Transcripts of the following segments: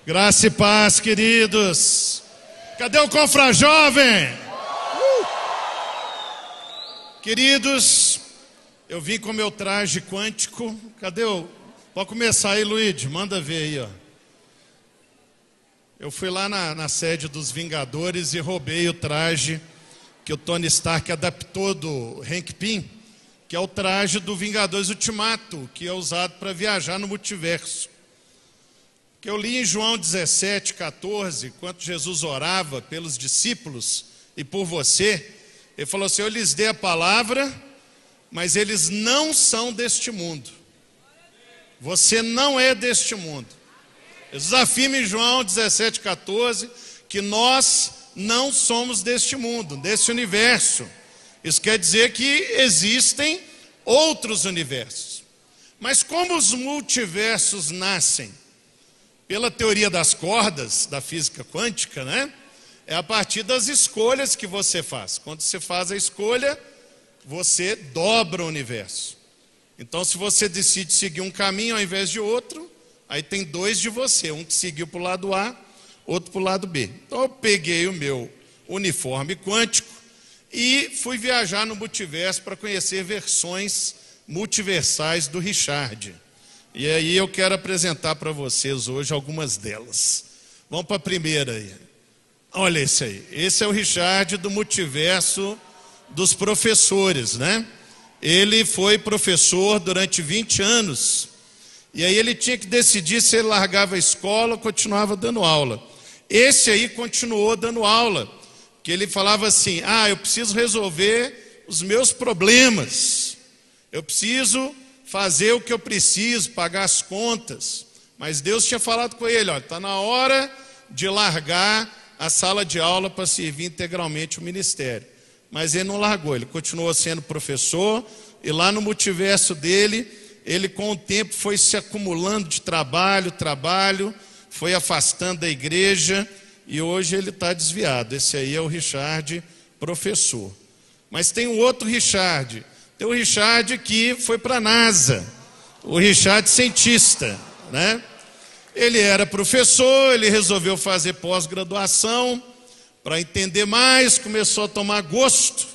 Graça e paz, queridos. Cadê o confrajovem? Queridos, eu vim com meu traje quântico. Cadê o... Pode começar aí, Luiz, manda ver aí, ó. Eu fui lá na sede dos Vingadores e roubei o traje que o Tony Stark adaptou do Hank Pym, que é o traje do Vingadores Ultimato, que é usado para viajar no multiverso. Que eu li em João 17, 14, enquanto Jesus orava pelos discípulos e por você, ele falou assim: eu lhes dei a palavra, mas eles não são deste mundo. Você não é deste mundo. Jesus afirma em João 17, 14, que nós não somos deste mundo, desse universo. Isso quer dizer que existem outros universos. Mas como os multiversos nascem? Pela teoria das cordas, da física quântica, né? É a partir das escolhas que você faz. Quando você faz a escolha, você dobra o universo. Então, se você decide seguir um caminho ao invés de outro, aí tem dois de você, um que seguiu para o lado A, outro para o lado B. Então, eu peguei o meu uniforme quântico e fui viajar no multiverso para conhecer versões multiversais do Richard. E aí eu quero apresentar para vocês hoje algumas delas. Vamos para a primeira aí. Olha esse aí. Esse é o Richard do multiverso dos professores, né? Ele foi professor durante 20 anos. E aí ele tinha que decidir se ele largava a escola ou continuava dando aula. Esse aí continuou dando aula. Que ele falava assim: eu preciso resolver os meus problemas. Eu preciso fazer o que eu preciso, pagar as contas. Mas Deus tinha falado com ele: está na hora de largar a sala de aula para servir integralmente o ministério. Mas ele não largou, ele continuou sendo professor, e lá no multiverso dele, ele com o tempo foi se acumulando de trabalho, foi afastando da igreja, e hoje ele está desviado. Esse aí é o Richard, professor. Mas tem um outro Richard. Tem o Richard que foi para a NASA, o Richard cientista, né? Ele era professor, ele resolveu fazer pós-graduação para entender mais, começou a tomar gosto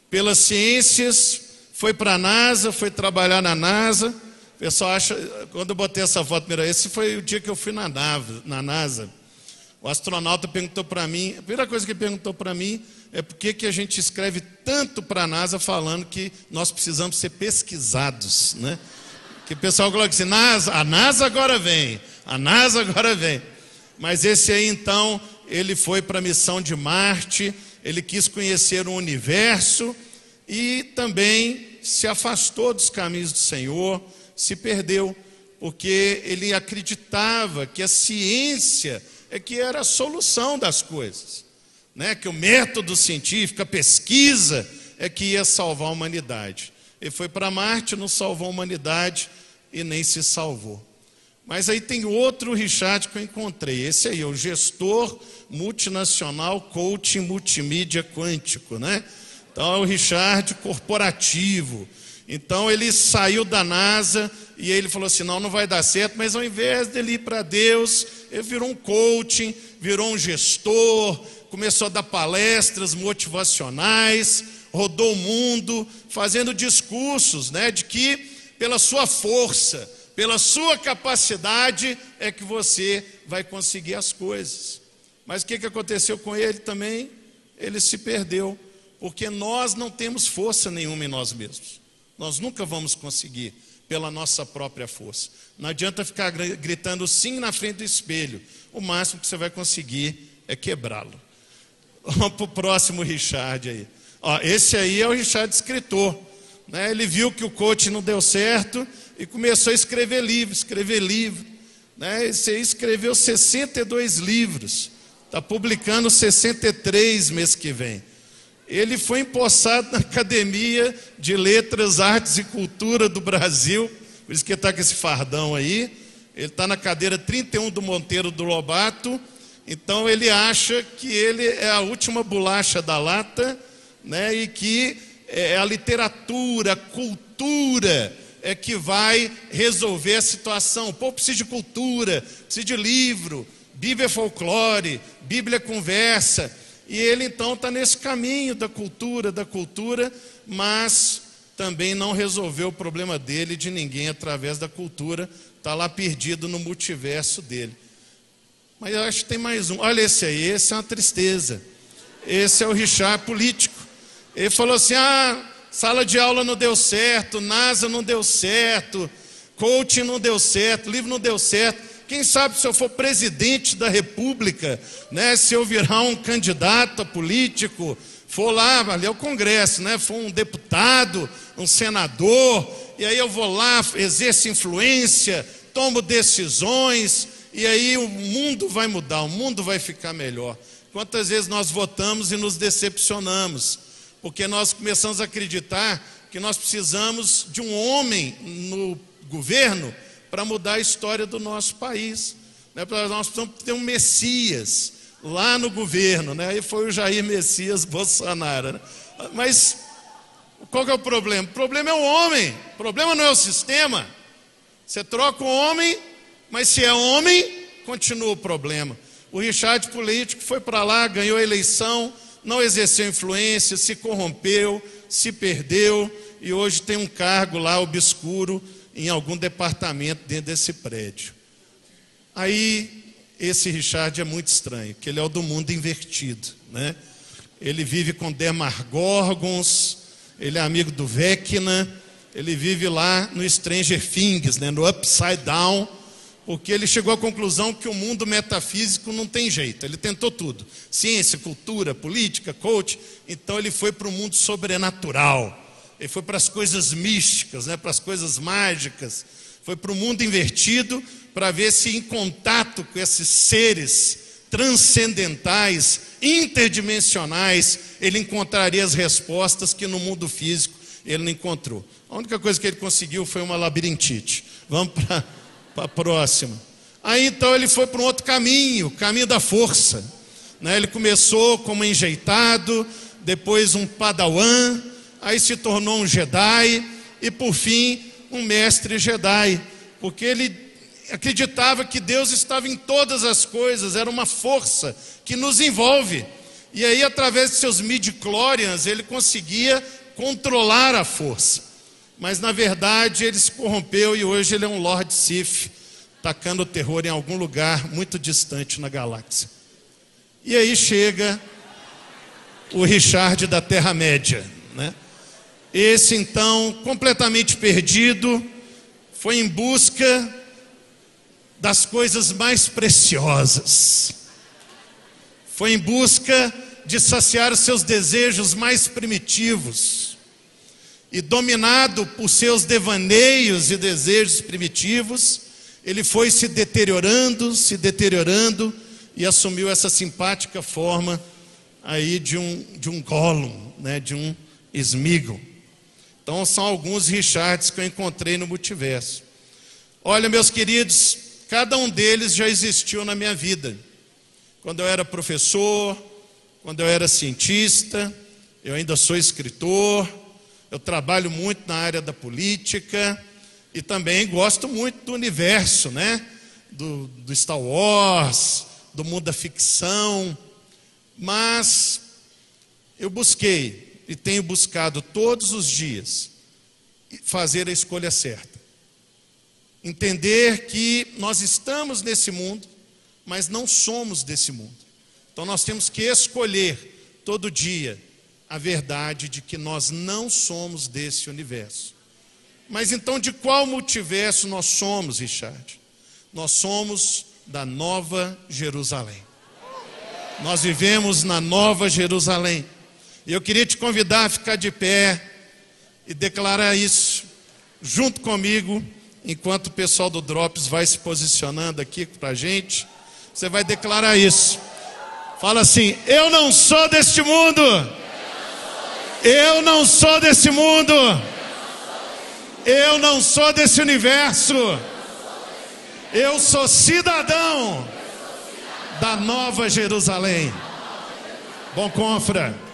pelas ciências, foi para a NASA, foi trabalhar na NASA. O pessoal acha, quando eu botei essa foto, esse foi o dia que eu fui na NASA. O astronauta perguntou para mim, a primeira coisa que ele perguntou para mim é por que a gente escreve tanto para a NASA falando que nós precisamos ser pesquisados, né? Que o pessoal coloca assim: a NASA agora vem, a NASA agora vem. Mas esse aí então, ele foi para a missão de Marte, ele quis conhecer o universo e também se afastou dos caminhos do Senhor, se perdeu, porque ele acreditava que a ciência é que era a solução das coisas, né? Que o método científico, a pesquisa é que ia salvar a humanidade. Ele foi para Marte, não salvou a humanidade e nem se salvou. Mas aí tem outro Richard que eu encontrei. Esse aí é o gestor multinacional, coaching multimídia quântico, né? Então é o Richard corporativo. Então ele saiu da NASA e ele falou assim: não vai dar certo, mas ao invés dele ir para Deus, ele virou um coaching, virou um gestor, começou a dar palestras motivacionais, rodou o mundo, fazendo discursos, né, de que pela sua força, pela sua capacidade é que você vai conseguir as coisas. Mas o que aconteceu com ele também? Ele se perdeu, porque nós não temos força nenhuma em nós mesmos. Nós nunca vamos conseguir pela nossa própria força. Não adianta ficar gritando sim na frente do espelho. O máximo que você vai conseguir é quebrá-lo. Vamos para o próximo Richard aí. Esse aí é o Richard escritor, né? Ele viu que o coach não deu certo e começou a escrever livro, né? Esse aí escreveu 62 livros. Está publicando 63 mês que vem. Ele foi empossado na Academia de Letras, Artes e Cultura do Brasil, por isso que ele está com esse fardão aí. Ele está na cadeira 31 do Monteiro do Lobato. Então ele acha que ele é a última bolacha da lata, né? E que a literatura, a cultura é que vai resolver a situação. O povo precisa de cultura, precisa de livro, Bíblia é folclore, Bíblia é conversa. E ele então está nesse caminho da cultura, mas também não resolveu o problema dele e de ninguém através da cultura, está lá perdido no multiverso dele. Mas eu acho que tem mais um. Olha esse aí, esse é uma tristeza. Esse é o Richard político. Ele falou assim, sala de aula não deu certo, NASA não deu certo, coaching não deu certo, livro não deu certo. Quem sabe se eu for presidente da república, né, se eu virar um candidato a político, for lá, ali é o Congresso, né, for um deputado, um senador, e aí eu vou lá, exerço influência, tomo decisões, e aí o mundo vai mudar, o mundo vai ficar melhor. Quantas vezes nós votamos e nos decepcionamos, porque nós começamos a acreditar que nós precisamos de um homem no governo para mudar a história do nosso país, né? Nós precisamos ter um Messias lá no governo, né? Aí foi o Jair Messias Bolsonaro, né? Mas qual que é o problema? O problema é o homem, o problema não é o sistema. Você troca o homem, mas se é homem, continua o problema. O Richard político foi para lá, ganhou a eleição, não exerceu influência, se corrompeu, se perdeu e hoje tem um cargo lá obscuro em algum departamento dentro desse prédio. Aí, esse Richard é muito estranho, que ele é o do mundo invertido, né? Ele vive com Demogorgons, ele é amigo do Vecna, ele vive lá no Stranger Things, né? No Upside Down, porque ele chegou à conclusão que o mundo metafísico não tem jeito, ele tentou tudo, ciência, cultura, política, coach, então ele foi para o mundo sobrenatural. Ele foi para as coisas místicas, né, para as coisas mágicas, foi para o mundo invertido para ver se em contato com esses seres transcendentais, interdimensionais, ele encontraria as respostas que no mundo físico ele não encontrou. A única coisa que ele conseguiu foi uma labirintite. Vamos para a próxima. Aí então ele foi para um outro caminho, o caminho da força, né? Ele começou como enjeitado, depois um padawan, aí se tornou um Jedi e por fim um mestre Jedi, porque ele acreditava que Deus estava em todas as coisas, era uma força que nos envolve. E aí através de seus midi-chlorians ele conseguia controlar a força. Mas na verdade ele se corrompeu e hoje ele é um Lord Sith, tacando o terror em algum lugar muito distante na galáxia. E aí chega o Richard da Terra-média, né? Esse então, completamente perdido, foi em busca das coisas mais preciosas. Foi em busca de saciar os seus desejos mais primitivos. E dominado por seus devaneios e desejos primitivos, ele foi se deteriorando e assumiu essa simpática forma aí de um Gollum, né, de um Sméagol. Então são alguns Richards que eu encontrei no multiverso. Olha, meus queridos, cada um deles já existiu na minha vida. Quando eu era professor, quando eu era cientista, eu ainda sou escritor, eu trabalho muito na área da política e também gosto muito do universo, né? Do Star Wars, do mundo da ficção. Mas eu busquei e tenho buscado todos os dias fazer a escolha certa. Entender que nós estamos nesse mundo, mas não somos desse mundo. Então nós temos que escolher todo dia a verdade de que nós não somos desse universo. Mas então de qual multiverso nós somos, Richard? Nós somos da Nova Jerusalém. Nós vivemos na Nova Jerusalém. E eu queria te convidar a ficar de pé e declarar isso junto comigo, enquanto o pessoal do Drops vai se posicionando aqui para a gente. Você vai declarar isso. Fala assim: eu não sou deste mundo. Eu não sou desse mundo. Eu não sou desse universo. Eu sou cidadão da Nova Jerusalém. Bom, Confra.